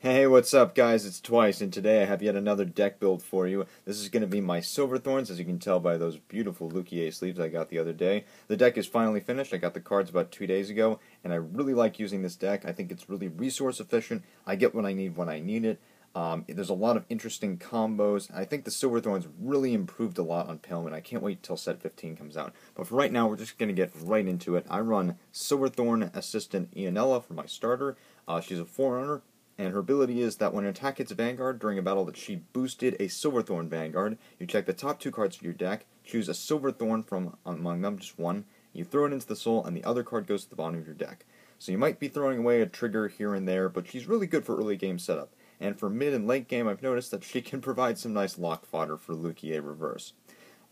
Hey, what's up guys? It's Twice, and today I have yet another deck build for you. This is going to be my Silver Thorns, as you can tell by those beautiful Lukier sleeves I got the other day. The deck is finally finished. I got the cards about 2 days ago, and I really like using this deck. I think it's really resource efficient. I get what I need when I need it. There's a lot of interesting combos. I think the Silver Thorns really improved a lot on Paleman. I can't wait till set 15 comes out. But for right now, we're just going to get right into it. I run Silverthorn Assistant Ionella for my starter. She's a Forerunner. And her ability is that when an attack hits a Vanguard during a battle that she boosted a Silverthorn Vanguard, you check the top 2 cards of your deck, choose a Silverthorn from among them, just one, you throw it into the soul, and the other card goes to the bottom of your deck. So you might be throwing away a trigger here and there, but she's really good for early game setup. And for mid and late game, I've noticed that she can provide some nice lock fodder for Lukier Reverse.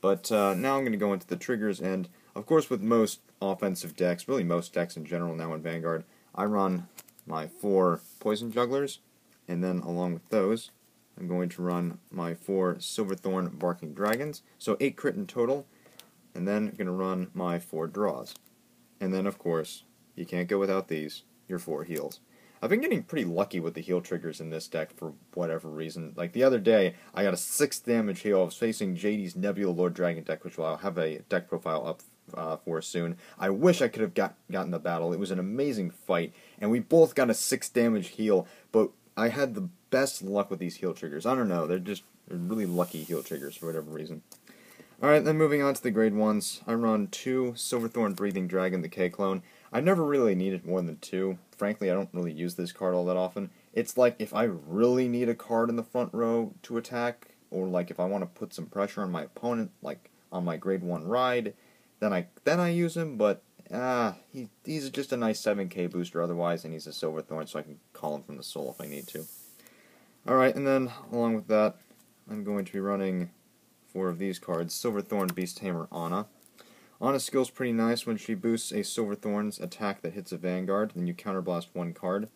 But now I'm going to go into the triggers, and of course with most offensive decks, really most decks in general now in Vanguard, I run my 4 Poison Jugglers, and then along with those, I'm going to run my 4 Silverthorn Barking Dragons, so 8 crit in total, and then I'm going to run my 4 draws. And then, of course, you can't go without these, your 4 heals. I've been getting pretty lucky with the heal triggers in this deck for whatever reason. Like the other day, I got a 6 damage heal. I was facing JD's Nebula Lord Dragon deck, which I'll have a deck profile up for soon. I wish I could have gotten the battle. It was an amazing fight, and we both got a 6 damage heal, but I had the best luck with these heal triggers. I don't know, they're really lucky heal triggers for whatever reason. Alright, then moving on to the grade 1s, I run 2 Silverthorn Breathing Dragon, the K-Clone. I never really needed more than 2. Frankly, I don't really use this card all that often. It's like if I really need a card in the front row to attack, or like if I want to put some pressure on my opponent, like on my grade 1 ride, then I use him, but he's just a nice 7k booster otherwise, and he's a Silverthorn, so I can call him from the soul if I need to. Alright, and then along with that, I'm going to be running 4 of these cards. Silverthorn Beasthammer Anna. Anna's skill's pretty nice. When she boosts a Silverthorn's attack that hits a Vanguard, then you counterblast 1 card,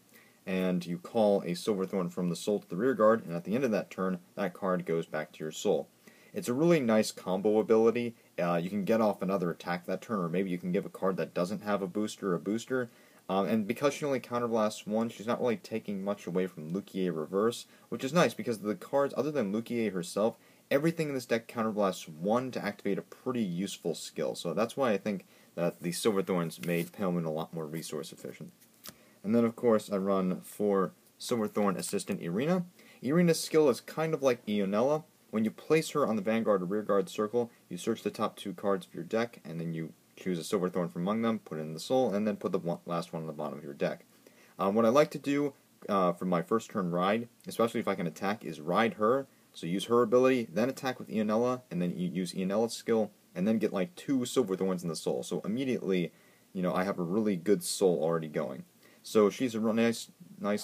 and you call a Silverthorn from the soul to the rear guard, and at the end of that turn, that card goes back to your soul. It's a really nice combo ability. You can get off another attack that turn, or maybe you can give a card that doesn't have a booster. And because she only counterblasts 1, she's not really taking much away from Lukier Reverse, which is nice because the cards, other than Lukier herself, everything in this deck counterblasts 1 to activate a pretty useful skill. So that's why I think that the Silverthorns made Paleman a lot more resource efficient. And then, of course, I run 4 Silverthorn Assistant Irina. Irina's skill is kind of like Ionella. When you place her on the Vanguard or Rearguard circle, you search the top 2 cards of your deck, and then you choose a Silverthorn from among them, put it in the soul, and then put the last one on the bottom of your deck. What I like to do for my first turn ride, especially if I can attack, is ride her, so use her ability, then attack with Ionella, and then you use Ionella's skill, and then get like 2 Silverthorns in the soul. So immediately, I have a really good soul already going. So she's a real nice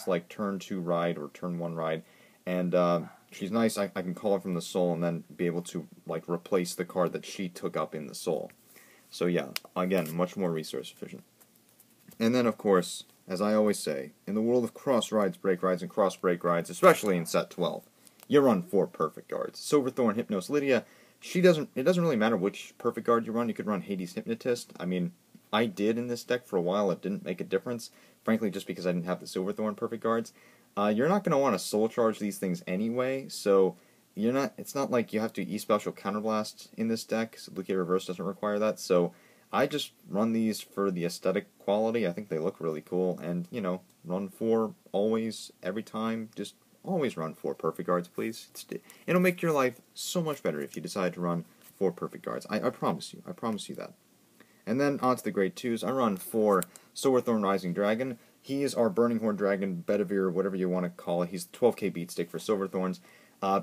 like turn 2 ride or turn 1 ride, and she's nice. I can call her from the soul and then be able to like replace the card that she took up in the soul. So yeah, again, much more resource efficient. And then of course, as I always say, in the world of cross rides, break rides, and cross break rides, especially in set 12, you run 4 perfect guards. Silverthorn Hypnos Lydia, it doesn't really matter which perfect guard you run. You could run Hades Hypnotist. I mean, I did in this deck for a while. It didn't make a difference, frankly, just because I didn't have the Silverthorn perfect guards. You're not going to want to soul charge these things anyway, so it's not like you have to E-Special Counterblast in this deck. So Lukier Reverse doesn't require that, so I just run these for the aesthetic quality. I think they look really cool, and, run 4 always, every time. Just always run 4 perfect guards, please. It'll make your life so much better if you decide to run 4 perfect guards. I promise you. I promise you that. And then on to the grade 2s. I run 4 Silverthorn Rising Dragon. He is our Burning Horn Dragon, Bedivere, whatever you want to call it. He's 12k beatstick for Silverthorns.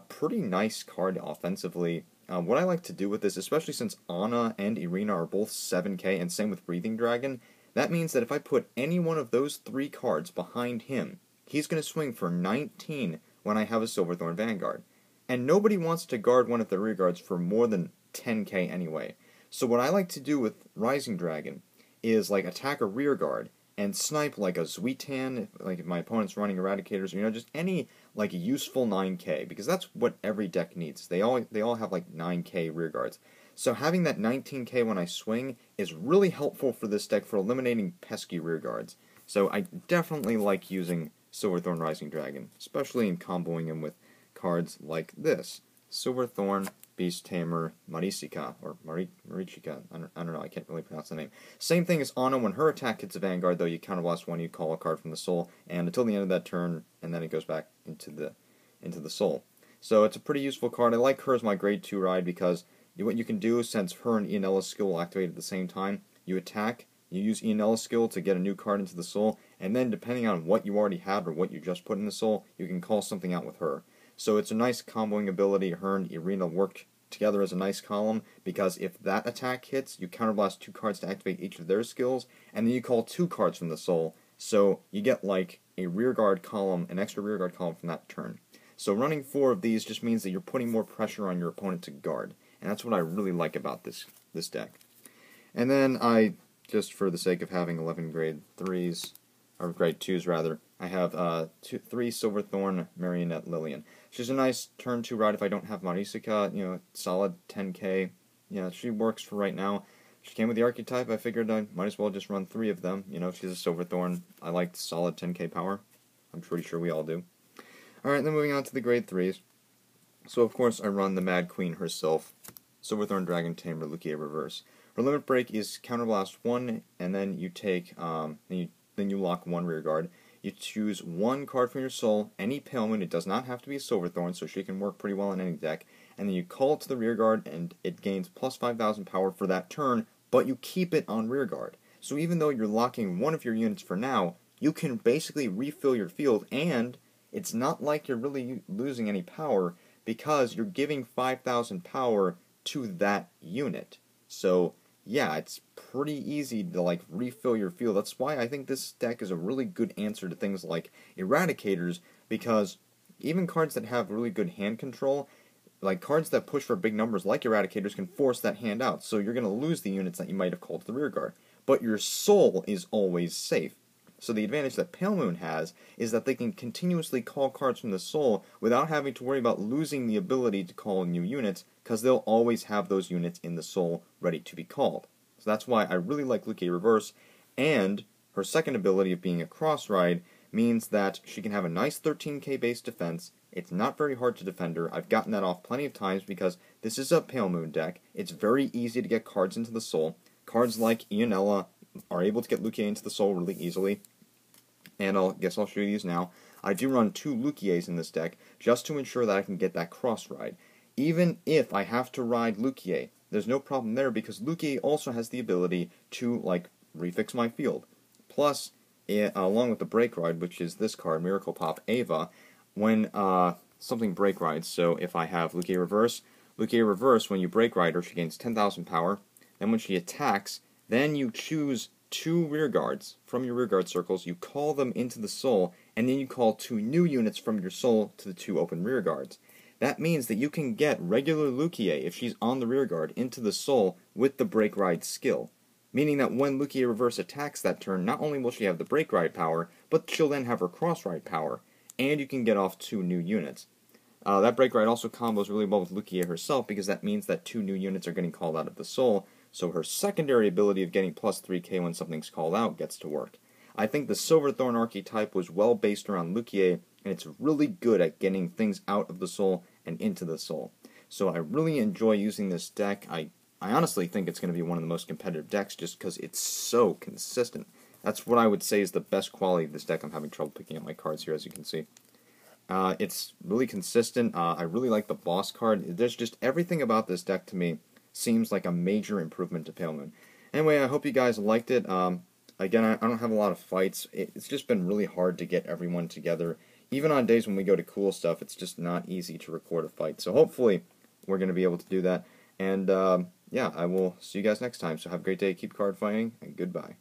Pretty nice card offensively. What I like to do with this, especially since Anna and Irina are both 7k, and same with Breathing Dragon, that means that if I put any one of those 3 cards behind him, he's going to swing for 19 when I have a Silverthorn Vanguard. And nobody wants to guard one of the rear guards for more than 10k anyway. So what I like to do with Rising Dragon is like attack a rear guard and snipe like a Zuitan, like if my opponent's running Eradicators, or just any like useful 9k, because that's what every deck needs. They all have like 9k rear guards. So having that 19k when I swing is really helpful for this deck for eliminating pesky rear guards. So I definitely like using Silverthorn Rising Dragon, especially in comboing him with cards like this. Silverthorn, Beast Tamer, Maricica, or Marichica, I don't know, I can't really pronounce the name. Same thing as Anna, when her attack hits a Vanguard, though, you counterblast one, you call a card from the soul, and until the end of that turn, and then it goes back into the soul. So it's a pretty useful card. I like her as my grade 2 ride because what you can do, since her and Ianella's skill will activate at the same time, you attack, you use Ianella's skill to get a new card into the soul, and then depending on what you already have or what you just put in the soul, you can call something out with her. So it's a nice comboing ability. Her and Irina work together as a nice column, because if that attack hits, you counterblast 2 cards to activate each of their skills, and then you call 2 cards from the soul, so you get like a rearguard column, an extra rearguard column from that turn. So running 4 of these just means that you're putting more pressure on your opponent to guard, and that's what I really like about this deck. And then I, just for the sake of having 11 grade 3s, or grade 2s rather, I have 3 Silverthorn Marionette Lillian. She's a nice turn 2 ride if I don't have Maricica, you know, solid 10k. Yeah, she works for right now. She came with the archetype. I figured I might as well just run 3 of them. You know, she's a Silverthorn. I like solid 10k power. I'm pretty sure we all do. Alright, then moving on to the grade 3s. So, of course, I run the Mad Queen herself, Silverthorn Dragon Tamer Lucia Reverse. Her limit break is Counterblast 1, and then you take, then you lock 1 rearguard. You choose 1 card from your soul, any Pale Moon. It does not have to be a Silverthorn, so she can work pretty well in any deck. And then you call it to the rearguard, and it gains plus 5,000 power for that turn, but you keep it on rearguard. So even though you're locking 1 of your units for now, you can basically refill your field, and it's not like you're really losing any power, because you're giving 5,000 power to that unit. So yeah, it's pretty easy to like refill your field. That's why I think this deck is a really good answer to things like Eradicators, because even cards that have really good hand control, like cards that push for big numbers like Eradicators, can force that hand out. So you're going to lose the units that you might have called to the rearguard. But your soul is always safe. So the advantage that Pale Moon has is that they can continuously call cards from the soul without having to worry about losing the ability to call new units, because they'll always have those units in the soul ready to be called. So that's why I really like Lucia Reverse, and her second ability of being a cross ride means that she can have a nice 13k base defense. It's not very hard to defend her. I've gotten that off plenty of times because this is a Pale Moon deck. It's very easy to get cards into the soul. Cards like Ianella are able to get Lucia into the soul really easily, and I guess I'll show you these now. I do run 2 Lucias in this deck just to ensure that I can get that cross ride. Even if I have to ride Lucia, there's no problem there because Lucia also has the ability to like refix my field. Plus, along with the break ride, which is this card, Miracle Pop Ava, when something break rides, so if I have Lucia Reverse, when you break ride her, she gains 10,000 power. Then when she attacks, then you choose 2 rearguards from your rearguard circles, you call them into the soul, and then you call 2 new units from your soul to the 2 open rearguards. That means that you can get regular Lucia, if she's on the rearguard, into the soul with the break ride skill. Meaning that when Lucia Reverse attacks that turn, not only will she have the break ride power, but she'll then have her cross ride power, and you can get off 2 new units. That break ride also combos really well with Lucia herself, because that means that 2 new units are getting called out of the soul, so her secondary ability of getting plus 3k when something's called out gets to work. I think the Silverthorn archetype was well based around Lucia, and it's really good at getting things out of the soul and into the soul. So I really enjoy using this deck. I honestly think it's going to be one of the most competitive decks just because it's so consistent. That's what I would say is the best quality of this deck. I'm having trouble picking up my cards here, as you can see. It's really consistent. I really like the boss card. There's just everything about this deck to me seems like a major improvement to Pale Moon. Anyway, I hope you guys liked it. Again, I don't have a lot of fights. It's just been really hard to get everyone together. Even on days when we go to cool stuff, it's just not easy to record a fight. So hopefully we're going to be able to do that. And yeah, I will see you guys next time. So have a great day, keep card fighting, and goodbye.